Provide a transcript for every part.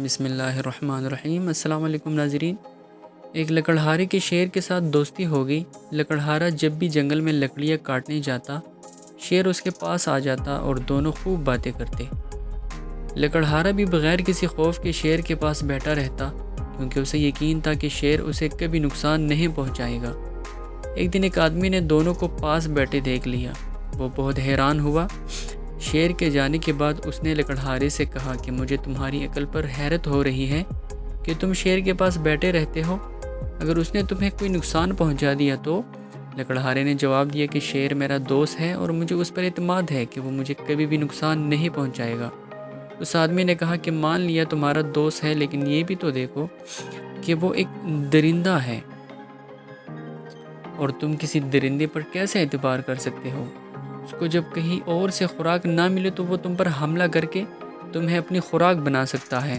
بسم اللہ الرحمن الرحیم۔ السلام علیکم ناظرین۔ ایک لکڑہارے کے شیر کے ساتھ دوستی ہو گئی۔ لکڑہارا جب بھی جنگل میں لکڑیاں کاٹنے جاتا، شیر اس کے پاس آ جاتا اور دونوں خوب باتیں کرتے۔ لکڑہارا بھی بغیر کسی خوف کے شیر کے پاس بیٹھا رہتا، کیونکہ اسے یقین تھا کہ شیر اسے کبھی نقصان نہیں پہنچائے گا۔ ایک دن ایک آدمی نے دونوں کو پاس بیٹھے دیکھ لیا۔ وہ بہت حیران ہوا۔ شیر کے جانے کے بعد اس نے لکڑہارے سے کہا کہ مجھے تمہاری عقل پر حیرت ہو رہی ہے کہ تم شیر کے پاس بیٹھے رہتے ہو، اگر اس نے تمہیں کوئی نقصان پہنچا دیا تو؟ لکڑہارے نے جواب دیا کہ شیر میرا دوست ہے اور مجھے اس پر اعتماد ہے کہ وہ مجھے کبھی بھی نقصان نہیں پہنچائے گا۔ اس آدمی نے کہا کہ مان لیا تمہارا دوست ہے، لیکن یہ بھی تو دیکھو کہ وہ ایک درندہ ہے، اور تم کسی درندے پر کیسے اعتبار کر سکتے ہو؟ اس کو جب کہیں اور سے خوراک نہ ملے تو وہ تم پر حملہ کر کے تمہیں اپنی خوراک بنا سکتا ہے۔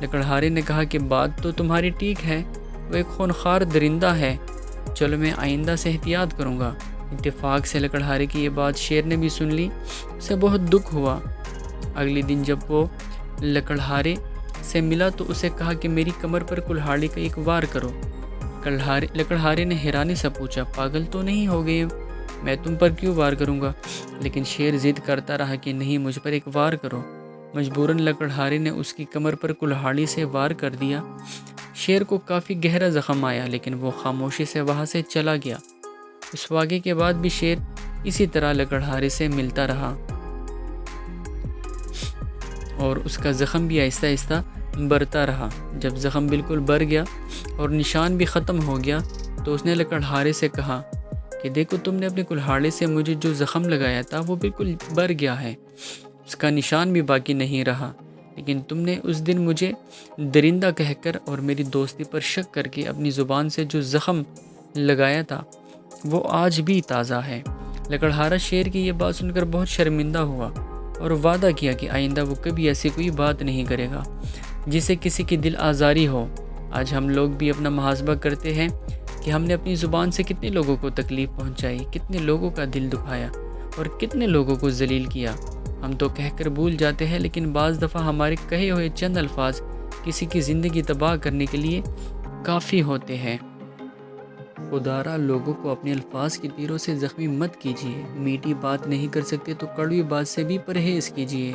لکڑہارے نے کہا کہ بات تو تمہاری ٹھیک ہے، وہ ایک خونخوار درندہ ہے، چلو میں آئندہ سے احتیاط کروں گا۔ اتفاق سے لکڑہارے کی یہ بات شیر نے بھی سن لی۔ اسے بہت دکھ ہوا۔ اگلے دن جب وہ لکڑہارے سے ملا تو اسے کہا کہ میری کمر پر کلہاڑی کا ایک وار کرو۔ لکڑہارے نے حیرانی سے پوچھا، پاگل تو نہیں ہو گئے، میں تم پر کیوں وار کروں گا؟ لیکن شیر ضد کرتا رہا کہ نہیں، مجھ پر ایک وار کرو۔ مجبوراً لکڑہارے نے اس کی کمر پر کلہاڑی سے وار کر دیا۔ شیر کو کافی گہرا زخم آیا، لیکن وہ خاموشی سے وہاں سے چلا گیا۔ اس واقعے کے بعد بھی شیر اسی طرح لکڑہارے سے ملتا رہا اور اس کا زخم بھی آہستہ آہستہ بڑھتا رہا۔ جب زخم بالکل بھر گیا اور نشان بھی ختم ہو گیا تو اس نے لکڑہارے سے کہا کہ دیکھو، تم نے اپنے کلہاڑے سے مجھے جو زخم لگایا تھا وہ بالکل بھر گیا ہے، اس کا نشان بھی باقی نہیں رہا، لیکن تم نے اس دن مجھے درندہ کہہ کر اور میری دوستی پر شک کر کے اپنی زبان سے جو زخم لگایا تھا وہ آج بھی تازہ ہے۔ لکڑہارا شیر کی یہ بات سن کر بہت شرمندہ ہوا اور وعدہ کیا کہ آئندہ وہ کبھی ایسی کوئی بات نہیں کرے گا جس سے کسی کی دل آزاری ہو۔ آج ہم لوگ بھی اپنا محاسبہ کرتے ہیں کہ ہم نے اپنی زبان سے کتنے لوگوں کو تکلیف پہنچائی، کتنے لوگوں کا دل دکھایا اور کتنے لوگوں کو ذلیل کیا۔ ہم تو کہہ کر بھول جاتے ہیں، لیکن بعض دفعہ ہمارے کہے ہوئے چند الفاظ کسی کی زندگی تباہ کرنے کے لیے کافی ہوتے ہیں۔ خدارا لوگوں کو اپنے الفاظ کی تیروں سے زخمی مت کیجیے، میٹھی بات نہیں کر سکتے تو کڑوی بات سے بھی پرہیز کیجیے۔